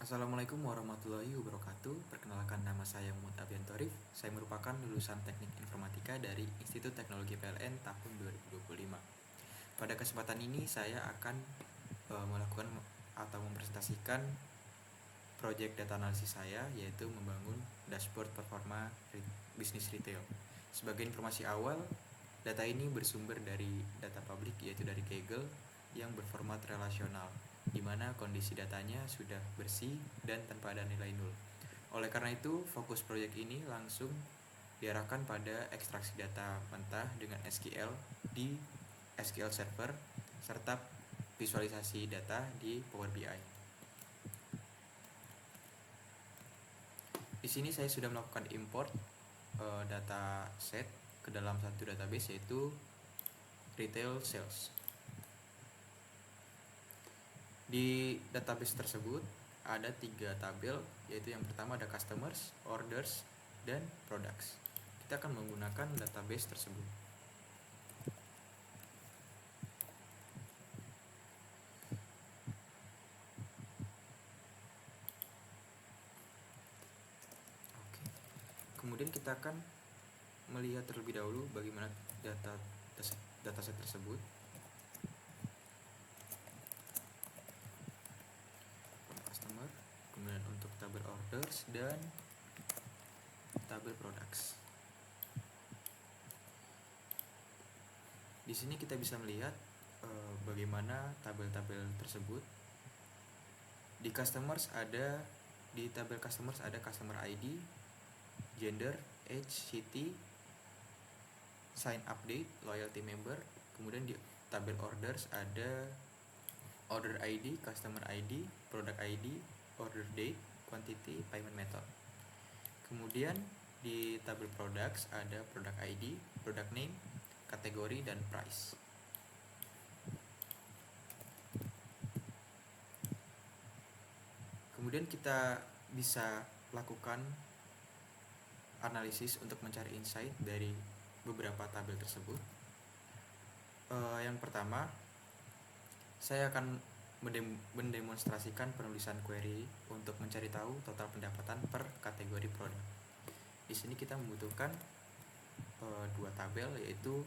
Assalamualaikum warahmatullahi wabarakatuh. Perkenalkan, nama saya Muhammad Abian Torif. Saya merupakan lulusan Teknik Informatika dari Institut Teknologi PLN tahun 2025. Pada kesempatan ini saya akan melakukan atau mempresentasikan proyek data analisis saya, yaitu membangun dashboard performa bisnis retail. Sebagai informasi awal, data ini bersumber dari data publik, yaitu dari Kaggle yang berformat relasional, di mana kondisi datanya sudah bersih dan tanpa ada nilai nol. Oleh karena itu, fokus proyek ini langsung diarahkan pada ekstraksi data mentah dengan SQL di SQL Server serta visualisasi data di Power BI. Di sini saya sudah melakukan import data set ke dalam satu database, yaitu retail sales. Di database tersebut ada 3 tabel, yaitu yang pertama ada customers, orders, dan products. Kita akan menggunakan database tersebut. Oke. Kemudian kita akan melihat terlebih dahulu bagaimana dataset tersebut. Customer, kemudian untuk tabel orders dan tabel products. Di sini kita bisa melihat bagaimana tabel-tabel tersebut. Di tabel customers ada customer ID, gender, age, city, sign up date, loyalty member. Kemudian di tabel orders ada order ID, customer ID, product ID, order date, quantity, payment method. Kemudian di tabel products ada product ID, product name, kategori, dan price. Kemudian kita bisa lakukan analisis untuk mencari insight dari beberapa tabel tersebut. Yang pertama, saya akan mendemonstrasikan penulisan query untuk mencari tahu total pendapatan per kategori produk. Di sini kita membutuhkan 2 tabel, yaitu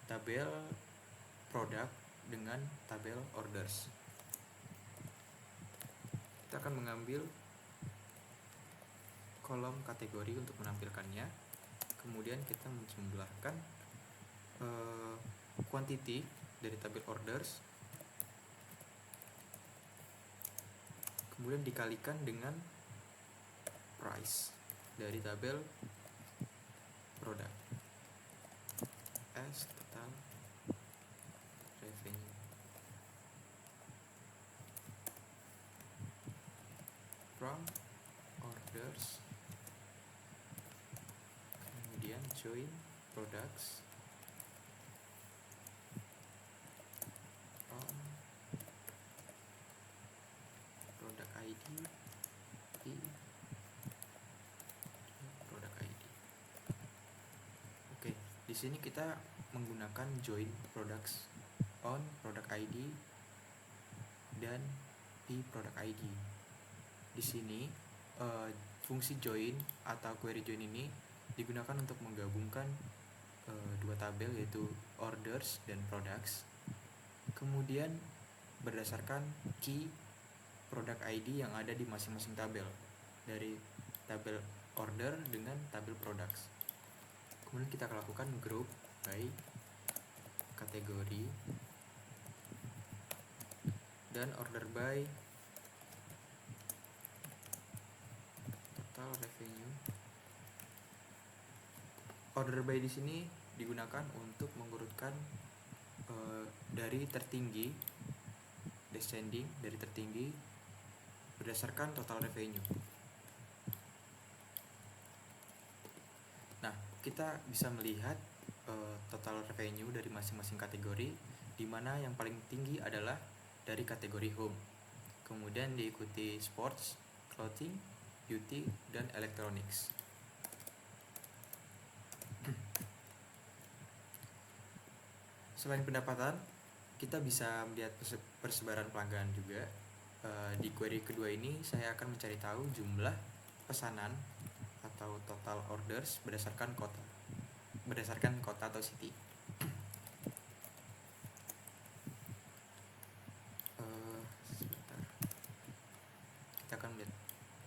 tabel produk dengan tabel orders. Kita akan mengambil kolom kategori untuk menampilkannya. Kemudian kita menjumlahkan quantity dari tabel orders, kemudian dikalikan dengan price dari tabel produk as total revenue. From orders, kemudian join products on product ID di product ID. Oke, di sini kita menggunakan join products on product ID dan di product ID. Di sini fungsi join atau query join ini digunakan untuk menggabungkan 2 tabel, yaitu orders dan products. Kemudian berdasarkan key product ID yang ada di masing-masing tabel, dari tabel order dengan tabel products. Kemudian kita akan lakukan group by kategori dan order by total revenue. Order by di sini digunakan untuk mengurutkan dari tertinggi, descending dari tertinggi berdasarkan total revenue. Nah, kita bisa melihat total revenue dari masing-masing kategori, di mana yang paling tinggi adalah dari kategori home, kemudian diikuti sports, clothing, beauty, dan electronics. Selain pendapatan, kita bisa melihat persebaran pelanggan juga. Di query kedua ini saya akan mencari tahu jumlah pesanan atau total orders berdasarkan kota atau city. Sebentar. Kita akan lihat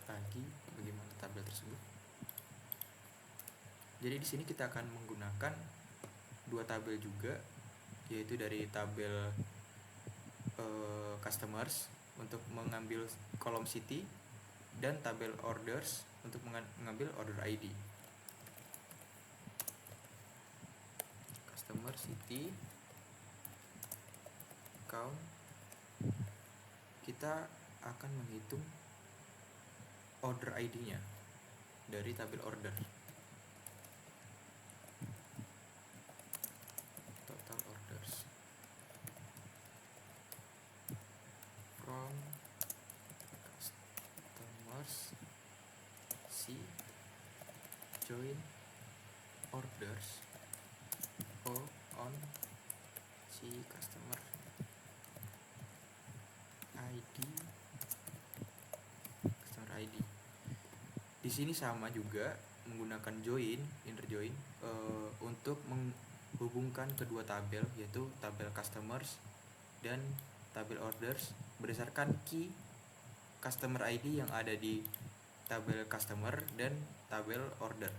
lagi bagaimana tabel tersebut. Jadi di sini kita akan menggunakan dua tabel juga, yaitu dari tabel customers untuk mengambil kolom city dan tabel orders untuk mengambil order ID. Customer, city, count. Kita akan menghitung order ID-nya dari tabel order. Total orders from customers C join orders O on C customer ID. Di sini sama juga menggunakan inner join untuk menghubungkan kedua tabel, yaitu tabel customers dan tabel orders berdasarkan key customer ID yang ada di tabel customer dan tabel order.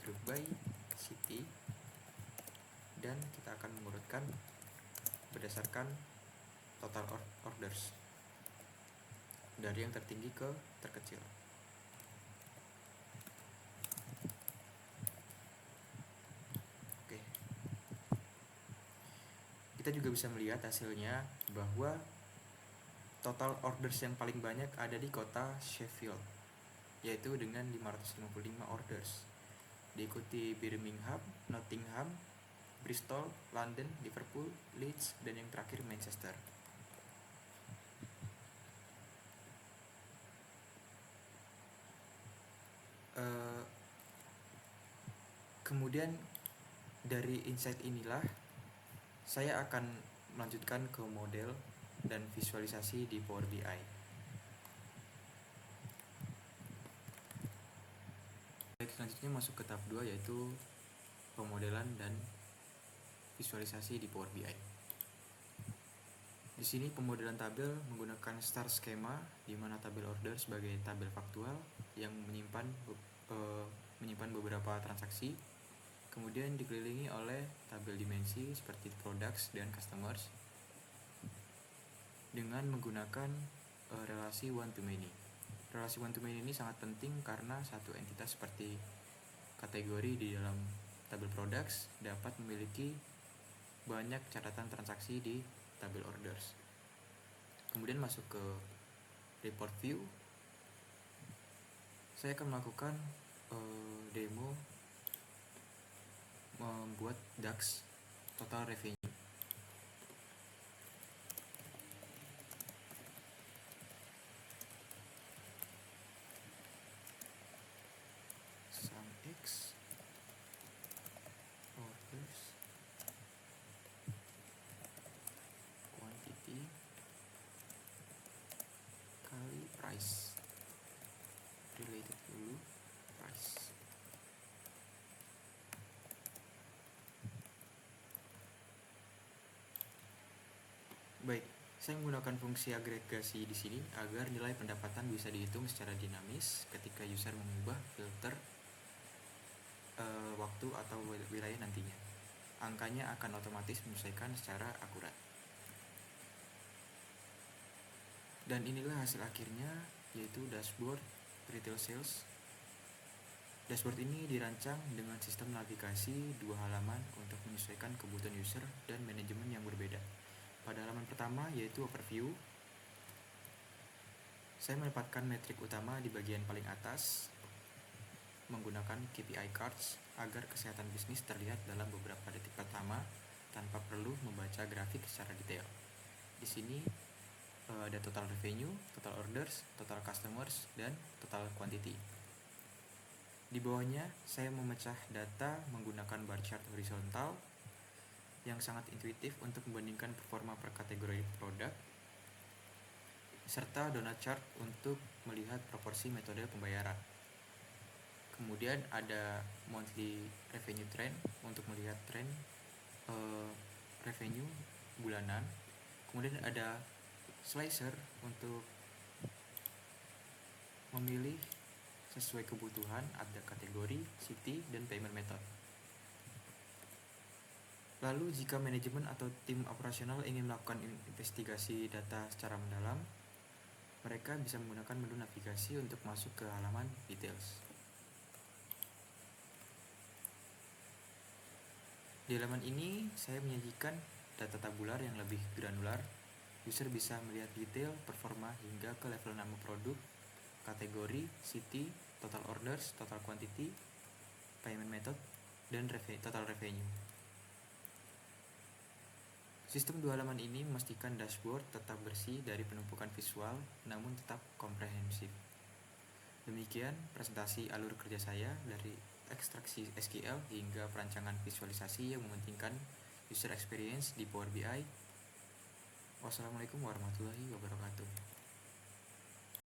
Group by city, dan kita akan mengurutkan berdasarkan total orders dari yang tertinggi ke terkecil. Oke. Kita juga bisa melihat hasilnya bahwa total orders yang paling banyak ada di kota Sheffield, yaitu dengan 555 orders. Diikuti Birmingham, Nottingham, Bristol, London, Liverpool, Leeds, dan yang terakhir Manchester. Kemudian dari insight inilah saya akan melanjutkan ke model dan visualisasi di Power BI. Baik, selanjutnya masuk ke tahap 2, yaitu pemodelan dan visualisasi di Power BI. Di sini pemodelan tabel menggunakan star schema, di mana tabel order sebagai tabel faktual yang menyimpan beberapa transaksi, kemudian dikelilingi oleh tabel dimensi seperti products dan customers dengan menggunakan relasi one to many. Relasi one to many ini sangat penting karena satu entitas seperti kategori di dalam tabel products dapat memiliki banyak catatan transaksi di tabel orders. Kemudian masuk ke report view. Saya akan melakukan demo membuat DAX total revenue. Sum X orders quantity kali price, related dulu price. Baik, saya menggunakan fungsi agregasi di sini agar nilai pendapatan bisa dihitung secara dinamis ketika user mengubah filter waktu atau wilayah nantinya. Angkanya akan otomatis menyesuaikan secara akurat. Dan inilah hasil akhirnya, yaitu dashboard retail sales. Dashboard ini dirancang dengan sistem navigasi 2 halaman untuk menyesuaikan kebutuhan user dan manajemen yang berbeda. Pada halaman pertama, yaitu overview, saya menempatkan metrik utama di bagian paling atas menggunakan KPI cards agar kesehatan bisnis terlihat dalam beberapa detik pertama tanpa perlu membaca grafik secara detail. Di sini ada total revenue, total orders, total customers, dan total quantity. Di bawahnya saya memecah data menggunakan bar chart horizontal yang sangat intuitif untuk membandingkan performa per kategori produk, serta donut chart untuk melihat proporsi metode pembayaran. Kemudian ada monthly revenue trend untuk melihat tren revenue bulanan. Kemudian ada slicer untuk memilih sesuai kebutuhan, ada kategori, city, dan payment method. Lalu jika manajemen atau tim operasional ingin melakukan investigasi data secara mendalam, mereka bisa menggunakan menu navigasi untuk masuk ke halaman details. Di halaman ini saya menyajikan data tabular yang lebih granular. User bisa melihat detail performa hingga ke level nama produk, kategori, city, total orders, total quantity, payment method, dan total revenue. Sistem dua halaman ini memastikan dashboard tetap bersih dari penumpukan visual namun tetap komprehensif. Demikian presentasi alur kerja saya dari ekstraksi SQL hingga perancangan visualisasi yang mementingkan user experience di Power BI. Wassalamualaikum warahmatullahi wabarakatuh.